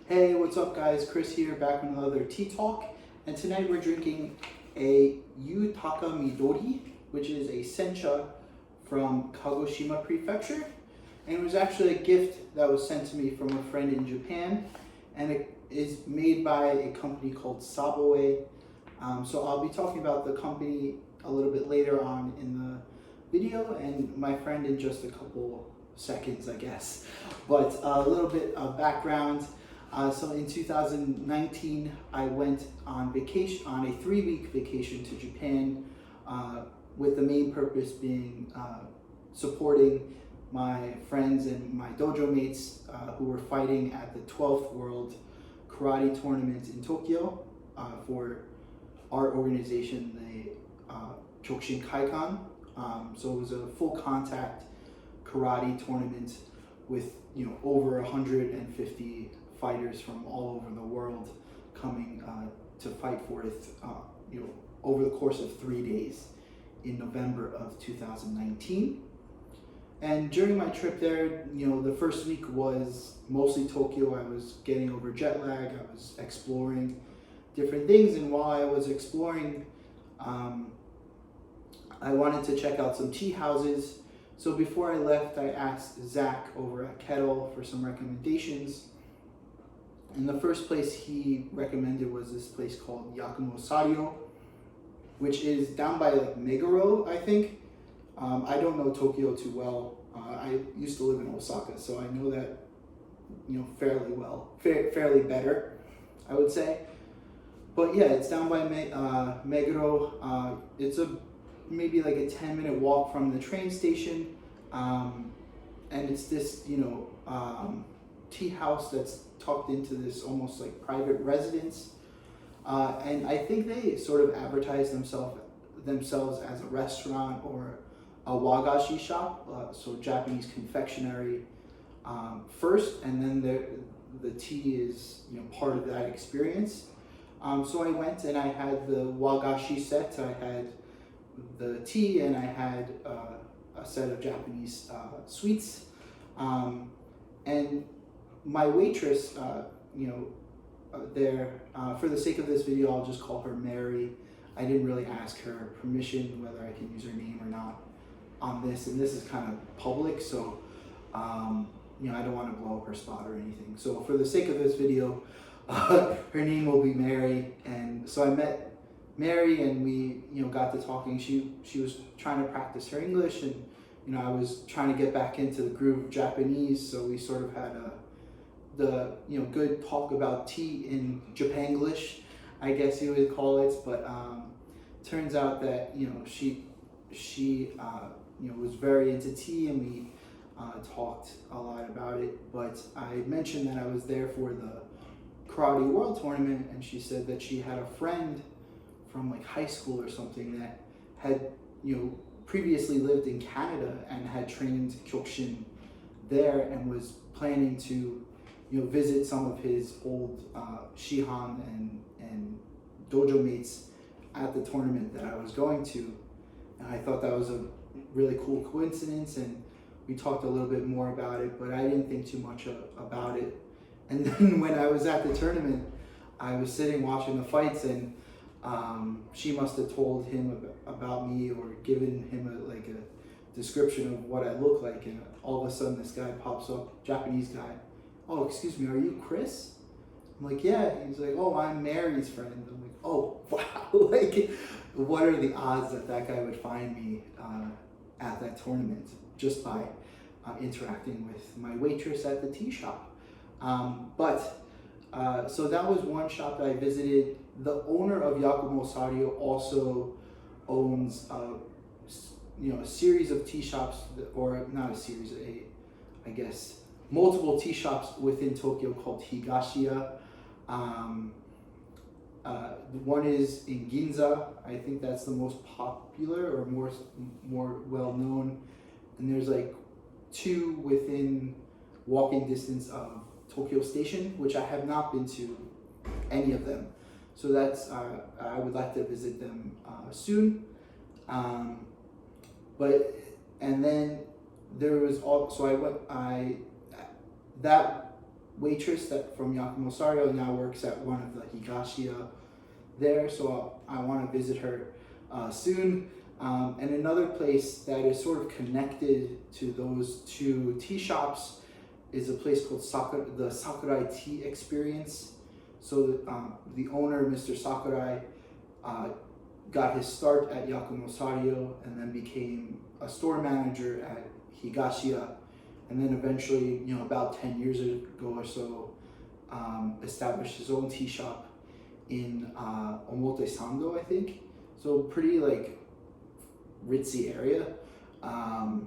Hey, what's up guys? Chris here, back with another tea talk. And tonight we're drinking a Yutakamidori, which is a sencha from Kagoshima Prefecture. And it was actually a gift that was sent to me from a friend in Japan. And it is made by a company called Saboe. So I'll be talking about the company a little bit later on in the video, and my friend in just a couple seconds, I guess. But a little bit of background. So in 2019, I went on vacation, on a 3-week vacation to Japan, with the main purpose being supporting my friends and my dojo mates who were fighting at the 12th World Karate Tournament in Tokyo for our organization, the Kyokushin Kaikan. So it was a full contact karate tournament with over 150 fighters from all over the world coming to fight for it over the course of 3 days in November of 2019. And during my trip there, the first week was mostly Tokyo. I was getting over jet lag. I was exploring different things, and while I was exploring, I wanted to check out some tea houses. So before I left, I asked Zach over at Kettle for some recommendations. And the first place he recommended was this place called Yutakamidori, which is down by like Meguro, I think. I don't know Tokyo too well. I used to live in Osaka, so I know that fairly well, fairly better, I would say. But yeah, it's down by Meguro. It's maybe like a 10-minute walk from the train station, and it's this tea house that's tucked into this almost like private residence, and I think they sort of advertise themselves as a restaurant or a wagashi shop, so Japanese confectionery first, and then the tea is part of that experience. So I went and I had the wagashi set. I had the tea and I had a set of Japanese sweets, and my waitress, there, for the sake of this video, I'll just call her Mary. I didn't really ask her permission whether I can use her name or not on this, and this is kind of public, so I don't want to blow up her spot or anything. So for the sake of this video, her name will be Mary. And so I met Mary and we got to talking. She was trying to practice her English, and I was trying to get back into the groove of Japanese, so we sort of had the good talk about tea in Japanglish, I guess you would call it. But turns out that she was very into tea, and we talked a lot about it. But I mentioned that I was there for the Karate World Tournament, and she said that she had a friend from like high school or something that had previously lived in Canada and had trained Kyokushin there, and was planning to visit some of his old Shihan and dojo mates at the tournament that I was going to. And I thought that was a really cool coincidence, and we talked a little bit more about it, but I didn't think too much about it. And then when I was at the tournament, I was sitting watching the fights, and she must have told him about me or given him a description of what I look like, and all of a sudden this guy pops up, Japanese guy. "Oh, excuse me, are you Chris?" I'm like, "Yeah." He's like, "Oh, I'm Mary's friend." I'm like, "Oh, wow." Like, what are the odds that guy would find me at that tournament just by interacting with my waitress at the tea shop? So that was one shop that I visited. The owner of Yutakamidori also owns a series of tea shops, or not a series, I guess multiple tea shops within Tokyo called Higashiya. One is in Ginza. I think that's the most popular or more well known, and there's like 2 within walking distance of Tokyo Station, which I have not been to any of them. So that's I would like to visit them soon. And then there was also that waitress that from Yutakamidori now works at one of the Higashiya there, so I want to visit her soon. And another place that is sort of connected to those two tea shops is a place called the Sakurai Tea Experience. So the owner, Mr. Sakurai, got his start at Yutakamidori and then became a store manager at Higashiya, and then eventually, about 10 years ago or so, established his own tea shop in Omotesando, I think. So pretty like ritzy area. I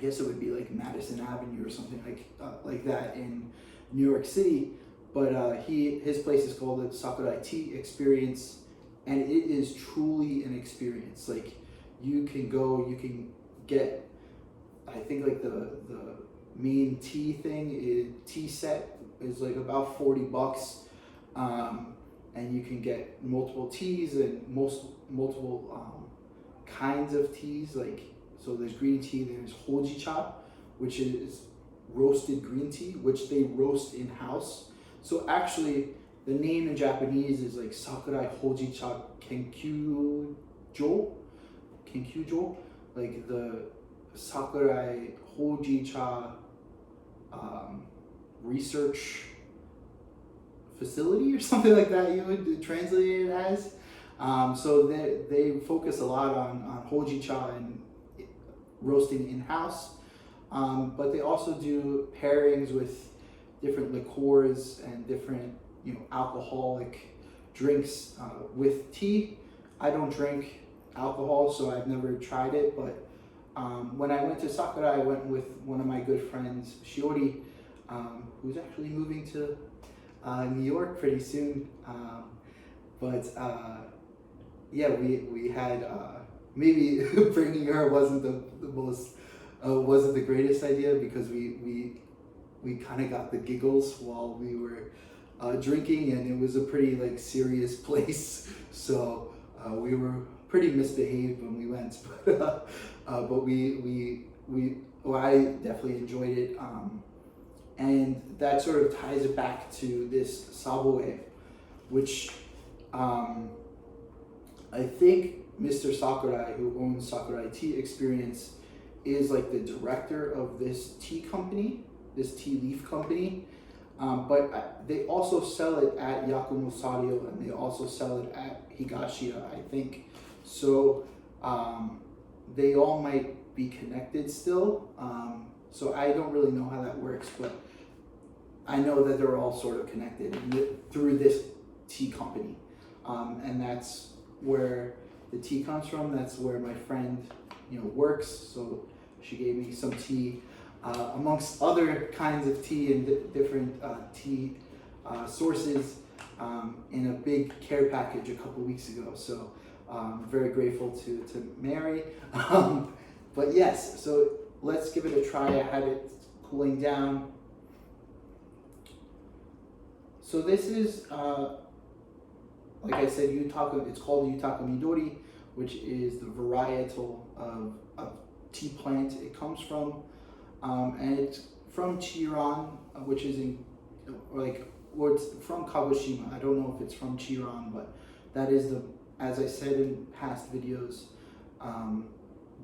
guess it would be like Madison Avenue or something like that in New York City. But his place is called the Sakurai Tea Experience, and it is truly an experience. Like, you can go, you can get, I think like the main tea set is like about $40, and you can get multiple teas and multiple kinds of teas. Like, so there's green tea, there's hojicha, which is roasted green tea, which they roast in house. So actually, the name in Japanese is like Sakurai Hojicha Kenkyujo, like the Sakurai Hojicha research facility or something like that, you would translate it as. So they focus a lot on hojicha and roasting in-house, but they also do pairings with different liqueurs and different alcoholic drinks with tea. I don't drink alcohol, so I've never tried it, but when I went to Sakurai, I went with one of my good friends, Shiori, who's actually moving to New York pretty soon. Yeah, we had maybe bringing her wasn't wasn't the greatest idea, because we kind of got the giggles while we were drinking, and it was a pretty like serious place, so we were pretty misbehaved when we went, but I definitely enjoyed it, and that sort of ties it back to this Saboe, which I think Mr. Sakurai, who owns Sakurai Tea Experience, is like the director of this tea company, this tea leaf company, but they also sell it at Yutakamidori, and they also sell it at Higashiya, I think. So they all might be connected still. So I don't really know how that works, but I know that they're all sort of connected through this tea company, and that's where the tea comes from. That's where my friend works, so she gave me some tea, amongst other kinds of tea and different tea sources, in a big care package a couple weeks ago. So I'm very grateful to Mary. But yes, so let's give it a try. I had it cooling down. So this is, like I said, it's called Yutakamidori, which is the varietal of tea plant it comes from. And it's from Chiran, which is or it's from Kagoshima. I don't know if it's from Chiran, but that is as I said in past videos,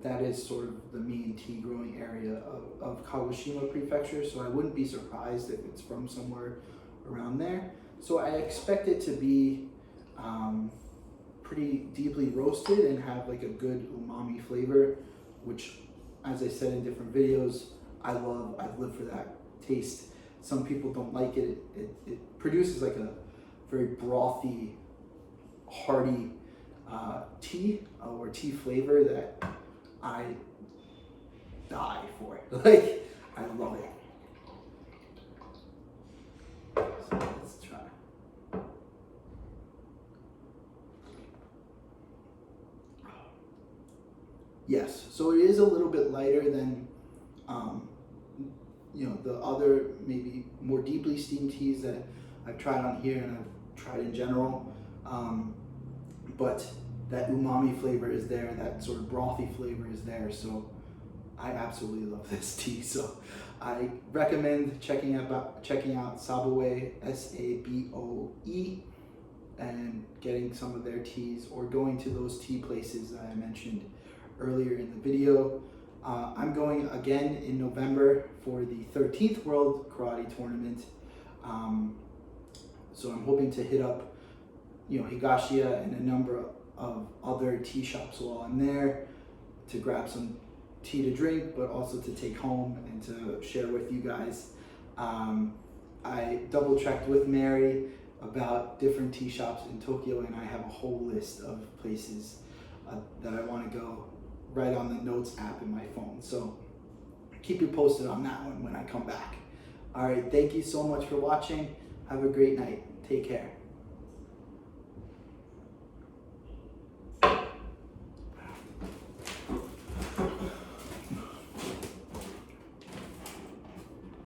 that is sort of the main tea growing area of Kagoshima Prefecture. So I wouldn't be surprised if it's from somewhere around there. So I expect it to be pretty deeply roasted and have like a good umami flavor, which, as I said in different videos, I love. I've lived for that taste. Some people don't like it. It produces like a very brothy, hearty tea or tea flavor that I die for. Like, I love it. So let's try. Yes, so it is a little bit lighter than the other maybe more deeply steamed teas that I've tried on here and I've tried in general, but that umami flavor is there, that sort of brothy flavor is there, so I absolutely love this tea. So I recommend checking out Saboe, Saboe, and getting some of their teas, or going to those tea places that I mentioned earlier in the video. I'm going again in November for the 13th World Karate Tournament. So I'm hoping to hit up, Higashiya and a number of other tea shops while I'm there, to grab some tea to drink, but also to take home and to share with you guys. I double checked with Mary about different tea shops in Tokyo, and I have a whole list of places that I want to go right on the Notes app in my phone. So keep you posted on that one when I come back. All right, thank you so much for watching. Have a great night. Take care.